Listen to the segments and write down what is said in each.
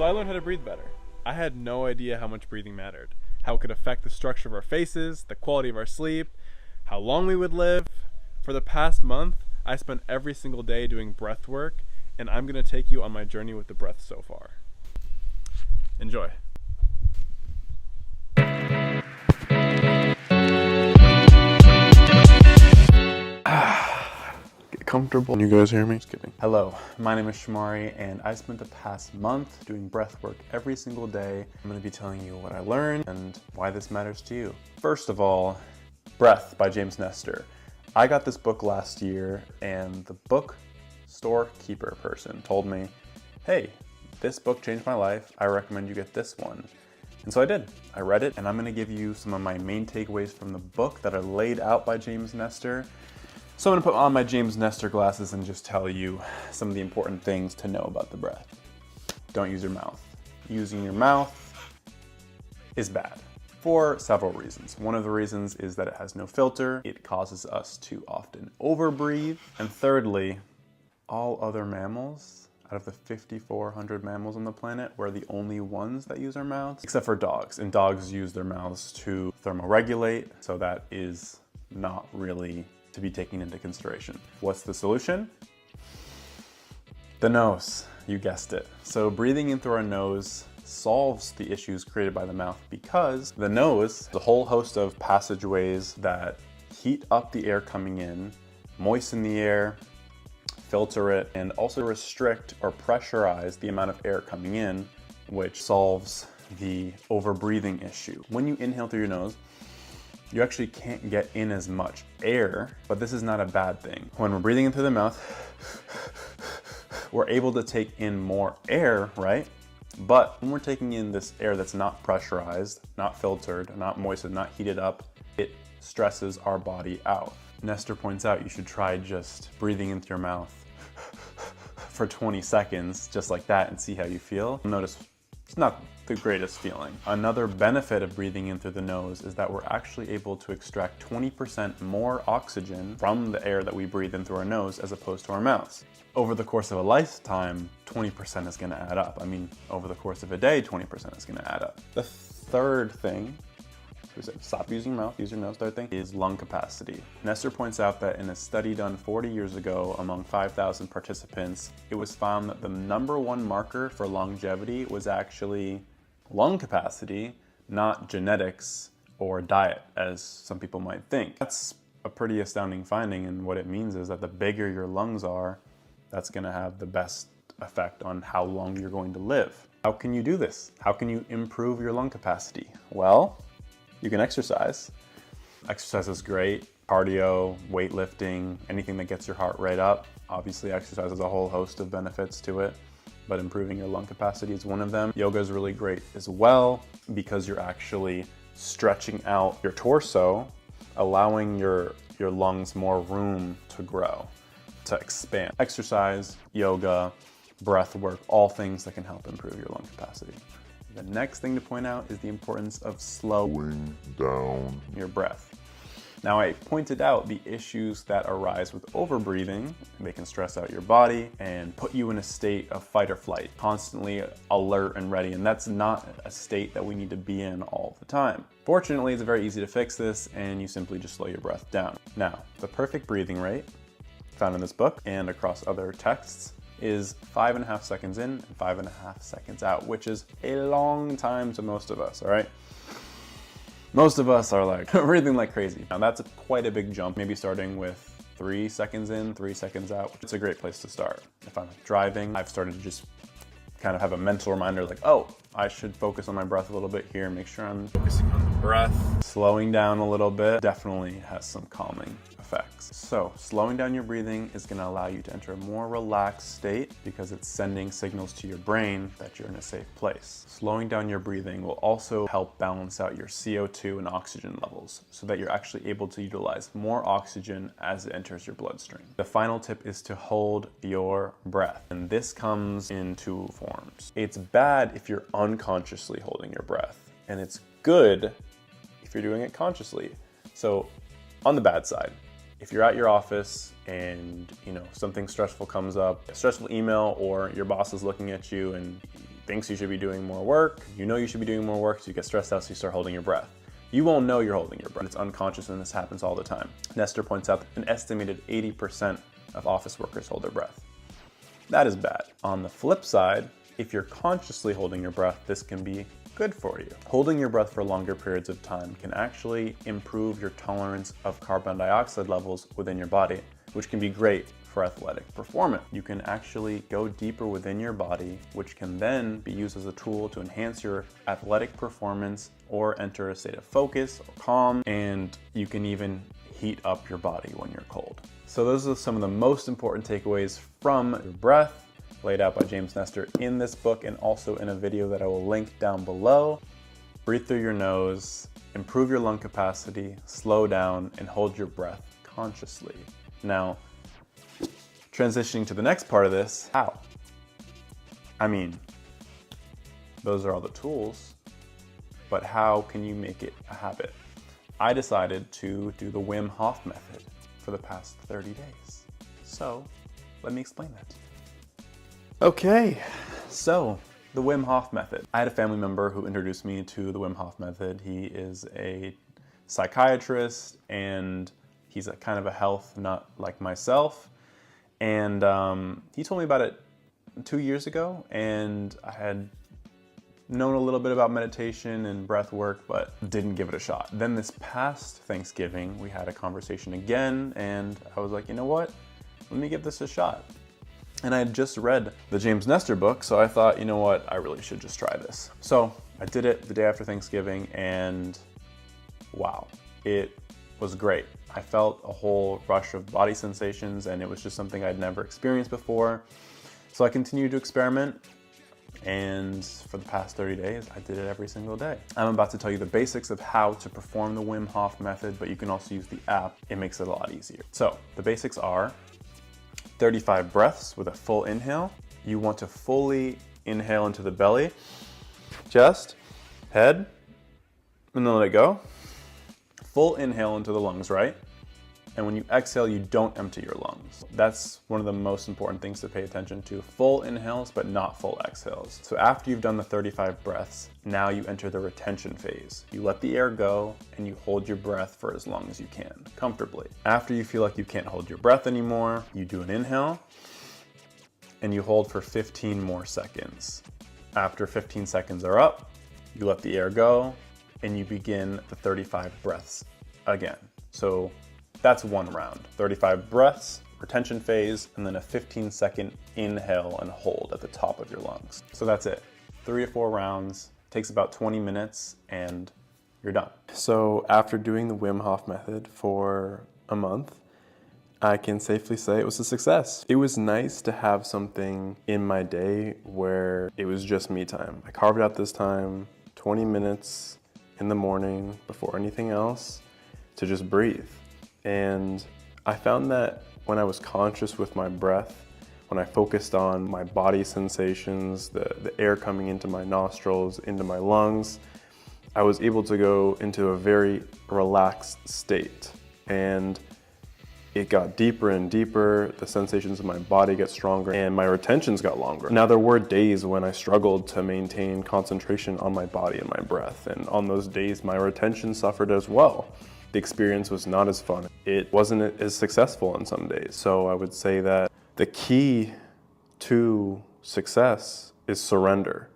So I learned how to breathe better. I had no idea how much breathing mattered, how it could affect the structure of our faces, the quality of our sleep, how long we would live. For the past month, I spent every single day doing breath work, and I'm going to take you on my journey with the breath so far. Enjoy. Get comfortable. Can you guys hear me? Just kidding. Hello, my name is Shomari, and I spent the past month doing breath work every single day. I'm going to be telling you what I learned and why this matters to you. First of all, Breath by James Nestor. I got this book last year, and the book storekeeper person told me, hey, this book changed my life. I recommend you get this one. And so I did. I read it, and I'm going to give you some of my main takeaways from the book that are laid out by James Nestor. So I'm going to put on my James Nestor glasses and just tell you some of the important things to know about the breath. Don't use your mouth. Using your mouth is bad for several reasons. One of the reasons is that it has no filter. It causes us to often overbreathe. And thirdly, all other mammals, out of the 5,400 mammals on the planet, we're the only ones that use our mouths, except for dogs. And dogs use their mouths to thermoregulate, so that is not really to be taken into consideration. What's the solution? The nose, you guessed it. So breathing in through our nose solves the issues created by the mouth, because the nose has a whole host of passageways that heat up the air coming in, moisten the air, filter it, and also restrict or pressurize the amount of air coming in, which solves the overbreathing issue. When you inhale through your nose, you actually can't get in as much air, but this is not a bad thing. When we're breathing in through the mouth, we're able to take in more air, right? But when we're taking in this air that's not pressurized, not filtered, not moistened, not heated up, it stresses our body out. Nestor points out you should try just breathing in through your mouth for 20 seconds, just like that, and see how you feel. Notice it's not the greatest feeling. Another benefit of breathing in through the nose is that we're actually able to extract 20% more oxygen from the air that we breathe in through our nose as opposed to our mouths. Over the course of a lifetime, 20% is gonna add up. I mean, over the course of a day, 20% is gonna add up. The third thing, stop using your mouth, use your nose, third thing, is lung capacity. Nestor points out that in a study done 40 years ago among 5,000 participants, it was found that the #1 marker for longevity was actually lung capacity, not genetics or diet, as some people might think. That's a pretty astounding finding, and what it means is that the bigger your lungs are, that's gonna have the best effect on how long you're going to live. How can you do this? How can you improve your lung capacity? Well, you can exercise. Exercise is great. Cardio, weightlifting, anything that gets your heart rate up. Obviously, exercise has a whole host of benefits to it, but improving your lung capacity is one of them. Yoga is really great as well, because you're actually stretching out your torso, allowing your lungs more room to grow, to expand. Exercise, yoga, breath work, all things that can help improve your lung capacity. The next thing to point out is the importance of slowing down your breath. Now, I pointed out the issues that arise with overbreathing. They can stress out your body and put you in a state of fight or flight, constantly alert and ready, and that's not a state that we need to be in all the time. Fortunately, it's very easy to fix this, and you simply just slow your breath down. Now, the perfect breathing rate, found in this book and across other texts, is 5.5 seconds in and 5.5 seconds out, which is a long time to most of us, all right? Most of us are like breathing like crazy. Now that's quite a big jump, maybe starting with 3 seconds in, 3 seconds out. It's a great place to start. If I'm driving, I've started to just kind of have a mental reminder like, oh, I should focus on my breath a little bit here, make sure I'm focusing on the breath. Slowing down a little bit definitely has some calming effects. So slowing down your breathing is going to allow you to enter a more relaxed state, because it's sending signals to your brain that you're in a safe place. Slowing down your breathing will also help balance out your CO2 and oxygen levels, so that you're actually able to utilize more oxygen as it enters your bloodstream. The final tip is to hold your breath, and this comes in 2 forms. It's bad if you're unconsciously holding your breath, and it's good if you're doing it consciously. So on the bad side, if you're at your office and something stressful comes up, a stressful email, or your boss is looking at you and thinks you should be doing more work. You know you should be doing more work, so you get stressed out, so you start holding your breath. You won't know you're holding your breath. It's unconscious, and this happens all the time. Nestor points out that an estimated 80% of office workers hold their breath. That is bad. On the flip side, if you're consciously holding your breath, this can be good for you. Holding your breath for longer periods of time can actually improve your tolerance of carbon dioxide levels within your body, which can be great for athletic performance. You can actually go deeper within your body, which can then be used as a tool to enhance your athletic performance or enter a state of focus or calm, and you can even heat up your body when you're cold. So those are some of the most important takeaways from your breath laid out by James Nestor in this book and also in a video that I will link down below. Breathe through your nose, improve your lung capacity, slow down, and hold your breath consciously. Now, transitioning to the next part of this, how? I mean, those are all the tools, but how can you make it a habit? I decided to do the Wim Hof method for the past 30 days. So, let me explain that to you. Okay, so the Wim Hof method. I had a family member who introduced me to the Wim Hof method. He is a psychiatrist and he's a kind of a health nut like myself. And he told me about it 2 years ago, and I had known a little bit about meditation and breath work, but didn't give it a shot. Then this past Thanksgiving, we had a conversation again, and I was like, you know what? Let me give this a shot. And I had just read the James Nestor book, so I thought, you know what? I really should just try this. So I did it the day after Thanksgiving, and wow, it was great. I felt a whole rush of body sensations, and it was just something I'd never experienced before. So I continued to experiment, and for the past 30 days, I did it every single day. I'm about to tell you the basics of how to perform the Wim Hof method, but you can also use the app. It makes it a lot easier. So the basics are 35 breaths with a full inhale. You want to fully inhale into the belly, chest, head, and then let it go. Full inhale into the lungs, right? And when you exhale, you don't empty your lungs. That's one of the most important things to pay attention to. Full inhales, but not full exhales. So after you've done the 35 breaths, now you enter the retention phase. You let the air go and you hold your breath for as long as you can, comfortably. After you feel like you can't hold your breath anymore, you do an inhale and you hold for 15 more seconds. After 15 seconds are up, you let the air go and you begin the 35 breaths again. So that's one round. 35 breaths, retention phase, and then a 15-second inhale and hold at the top of your lungs. So that's it. 3 to 4 rounds, takes about 20 minutes, and you're done. So after doing the Wim Hof method for a month, I can safely say it was a success. It was nice to have something in my day where it was just me time. I carved out this time, 20 minutes in the morning before anything else, to just breathe. And I found that when I was conscious with my breath, when I focused on my body sensations, the air coming into my nostrils, into my lungs, I was able to go into a very relaxed state. And it got deeper and deeper, the sensations in my body get stronger, and my retentions got longer. Now, there were days when I struggled to maintain concentration on my body and my breath, and on those days, my retention suffered as well. The experience was not as fun. It wasn't as successful on some days. So I would say that the key to success is surrender.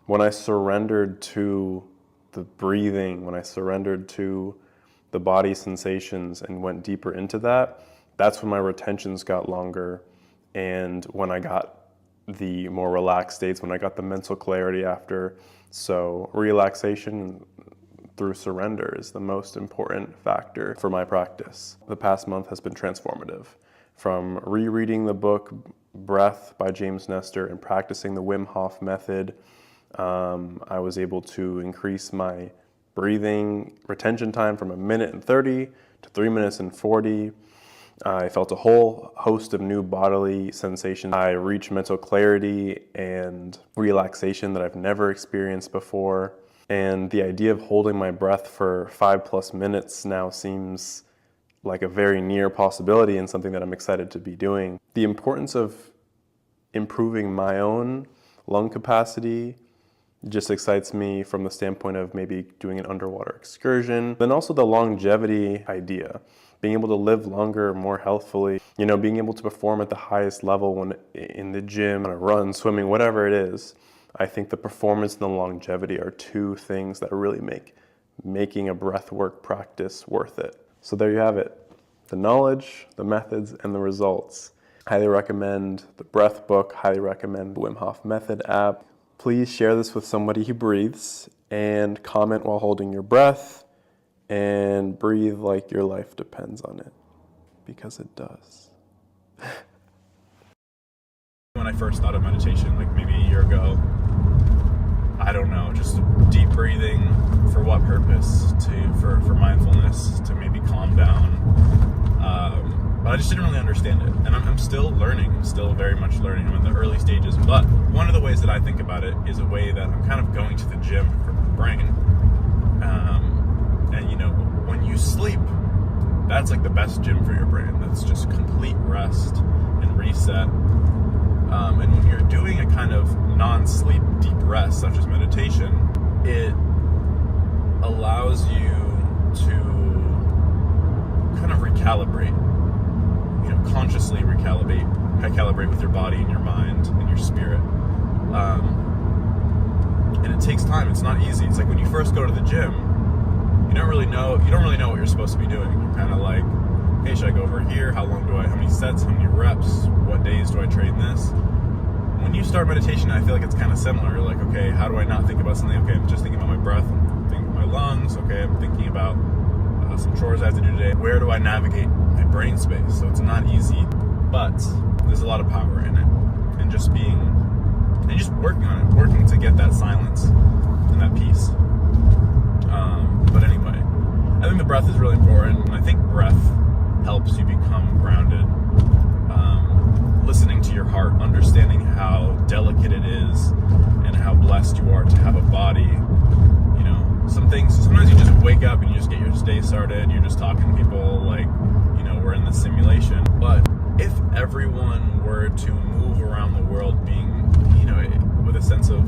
When I surrendered to the breathing, when I surrendered to the body sensations and went deeper into that, that's when my retentions got longer. And when I got the more relaxed states, when I got the mental clarity after. So relaxation through surrender is the most important factor for my practice. The past month has been transformative. From rereading the book Breath by James Nestor and practicing the Wim Hof method, I was able to increase my breathing retention time from 1 minute and 30 to 3 minutes and 40. I felt a whole host of new bodily sensations. I reached mental clarity and relaxation that I've never experienced before. And the idea of holding my breath for 5+ minutes now seems like a very near possibility and something that I'm excited to be doing. The importance of improving my own lung capacity just excites me from the standpoint of maybe doing an underwater excursion. Then also the longevity idea, being able to live longer, more healthfully, being able to perform at the highest level when in the gym, on a run, swimming, whatever it is. I think the performance and the longevity are two things that really make making a breathwork practice worth it. So there you have it. The knowledge, the methods, and the results. Highly recommend the breath book, highly recommend the Wim Hof Method app. Please share this with somebody who breathes and comment while holding your breath and breathe like your life depends on it, because it does. When I first thought of meditation, like maybe a year ago, I don't know, just deep breathing for what purpose? For mindfulness, to maybe calm down. But I just didn't really understand it. And I'm still learning. I'm still very much learning. I'm in the early stages. But one of the ways that I think about it is a way that I'm kind of going to the gym for my brain. And when you sleep, that's like the best gym for your brain. That's just complete rest and reset. And when you're doing a kind of non-sleep deep rest, such as meditation, it allows you to kind of recalibrate, consciously recalibrate with your body and your mind and your spirit. And it takes time. It's not easy. It's like when you first go to the gym, you don't really know what you're supposed to be doing. You're kind of like, hey, should I go over here? How many sets, how many reps? What days do I train this? When you start meditation, I feel like it's kind of similar. You're like, okay, how do I not think about something? Okay, I'm just thinking about my breath. I'm thinking about my lungs. Okay, I'm thinking about some chores I have to do today. Where do I navigate my brain space? So it's not easy, but there's a lot of power in it. And just working on it, working to get that silence and that peace. But anyway, I think the breath is really important. And I think breath helps you become grounded. Listening to your heart, understanding how delicate it is and how blessed you are to have a body. Sometimes you just wake up and you just get your day started, you're just talking to people like, we're in this simulation. But if everyone were to move around the world being, with a sense of